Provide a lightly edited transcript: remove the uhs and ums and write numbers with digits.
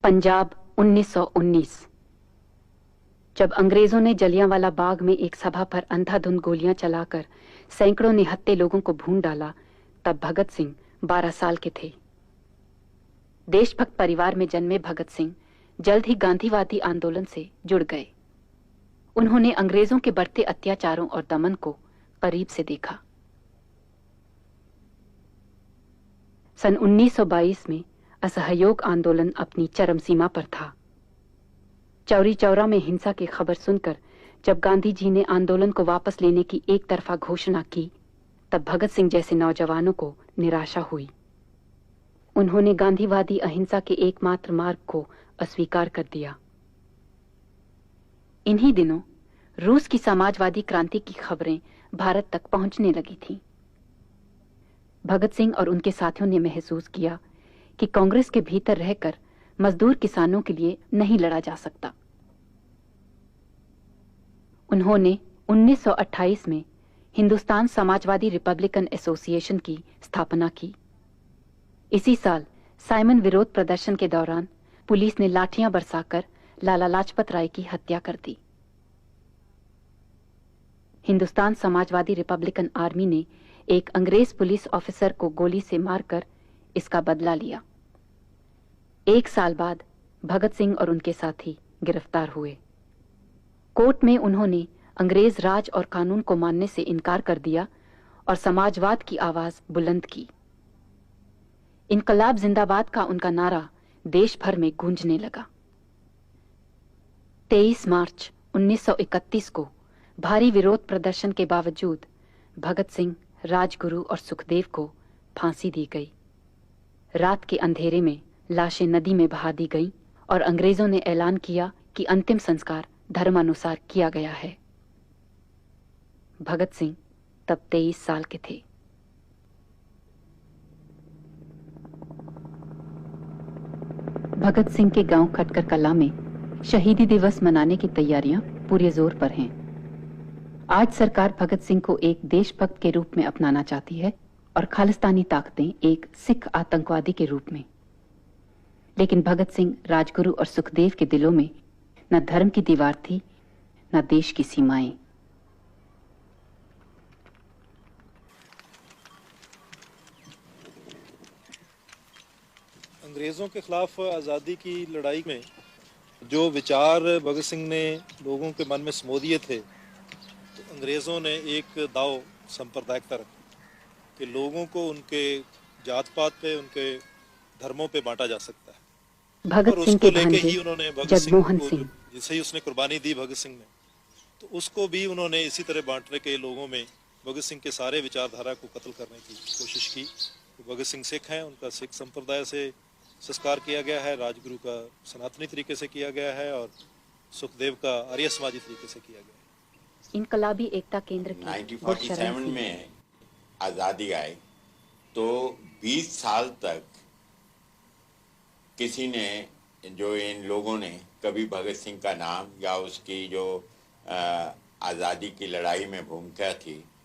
पंजाब 1919। जब अंग्रेजों ने जलियांवाला बाग में एक सभा पर अंधाधुंध गोलियां चलाकर सैकड़ों निहत्थे लोगों को भून डाला, तब भगत सिंह 12 साल के थे। देशभक्त परिवार में जन्मे भगत सिंह जल्द ही गांधीवादी आंदोलन से जुड़ गए। उन्होंने अंग्रेजों के बढ़ते अत्याचारों और दमन को करीब से देखा। सन 1922 में असहयोग आंदोलन अपनी चरम सीमा पर था। चौरी चौरा में हिंसा की खबर सुनकर जब गांधी जी ने आंदोलन को वापस लेने की एक तरफा घोषणा की, तब भगत सिंह जैसे नौजवानों को निराशा हुई। उन्होंने गांधीवादी अहिंसा के एकमात्र मार्ग को अस्वीकार कर दिया। इन्हीं दिनों रूस की समाजवादी क्रांति की खबरें भारत तक पहुंचने लगी थीं। भगत सिंह और उनके साथियों ने महसूस किया कि कांग्रेस के भीतर रहकर मजदूर किसानों के लिए नहीं लड़ा जा सकता। उन्होंने 1928 में हिंदुस्तान समाजवादी रिपब्लिकन एसोसिएशन की स्थापना की। इसी साल साइमन विरोध प्रदर्शन के दौरान पुलिस ने लाठियां बरसाकर लाला लाजपत राय की हत्या कर दी। हिंदुस्तान समाजवादी रिपब्लिकन आर्मी ने एक अंग्रेज पुलिस ऑफिसर को गोली से मारकर इसका बदला लिया। एक साल बाद भगत सिंह और उनके साथी गिरफ्तार हुए। कोर्ट में उन्होंने अंग्रेज राज और कानून को मानने से इनकार कर दिया और समाजवाद की आवाज बुलंद की। इनकलाब जिंदाबाद का उनका नारा देश भर में गूंजने लगा। 23 मार्च 1931 को भारी विरोध प्रदर्शन के बावजूद भगत सिंह, राजगुरु और सुखदेव को फांसी दी गई। रात के अंधेरे में लाशें नदी में बहा दी गईं और अंग्रेजों ने ऐलान किया कि अंतिम संस्कार धर्मानुसार किया गया है। भगत सिंह तब 23 साल के थे। भगत सिंह के गांव खटकर कला में शहीदी दिवस मनाने की तैयारियां पूरे जोर पर हैं। आज सरकार भगत सिंह को एक देशभक्त के रूप में अपनाना चाहती है और खालिस्तानी ताकतें एक सिख आतंकवादी के रूप में। लेकिन भगत सिंह, राजगुरु और सुखदेव के दिलों में न धर्म की दीवार थी, न देश की सीमाएं। अंग्रेज़ों के खिलाफ आज़ादी की लड़ाई में जो विचार भगत सिंह ने लोगों के मन में समो दिए थे, तो अंग्रेज़ों ने एक दाव सांप्रदायिकता रखी कि लोगों को उनके जात पात पे, उनके धर्मों पे बांटा जा सकता है। भगत सिंह के लेके ही उन्होंने भगत सिंह को, जिसे ही उसने कुर्बानी दी भगत सिंह ने, तो उसको भी उन्होंने इसी तरह बांटने के लोगों में भगत सिंह के सारे विचारधारा को कत्ल करने की कोशिश की। तो भगत सिंह सिख हैं, उनका सिख संप्रदाय से संस्कार किया गया है, राजगुरु का सनातनी तरीके से किया गया है और सुखदेव का आर्य समाजी तरीके से किया गया है। इनकलाबी एकता केंद्र की 1947 में आज़ादी आई तो 20 साल तक किसी ने, जो इन लोगों ने कभी भगत सिंह का नाम या उसकी जो आज़ादी की लड़ाई में भूमिका थी